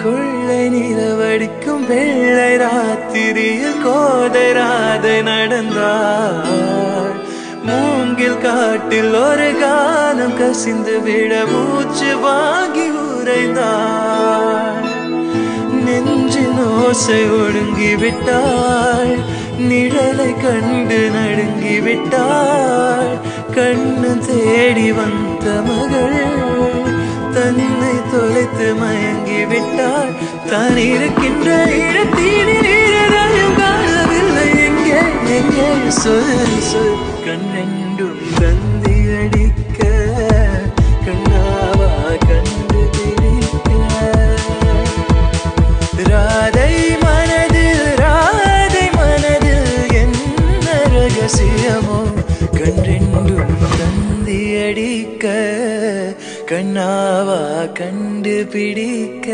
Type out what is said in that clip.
கொள்ளை நிலவடிக்கும் வெள்ளை ராத்திரியில் கோதை ராதை நடந்தாள். மூங்கில் காட்டில் ஒரு கானம் கசிந்து விட மூச்சு வாங்கி உறைந்தாள். நெஞ்சின் ஓசை ஒடுங்கி விட்டாள். நிழலை கண்டு நடுங்கி விட்டாள். கண்ணு தேடி வந்த மகள் தன்னை தொலைத்து மயங்கி விட்டாள். தான் இருக்கின்ற இடத்திலும் காணவில்லை. எங்கே எங்கே சொல் சொல். கண்ணெண்டும் தந்தி அடிக்க கண்ணாவா கண்டு பிடிக்க. ராதை மனதில் என்ன ரகசியமோ கண்ணெண்டும் தந்தி அடிக்க கண்ணாவா கண்டு பிடிக்க.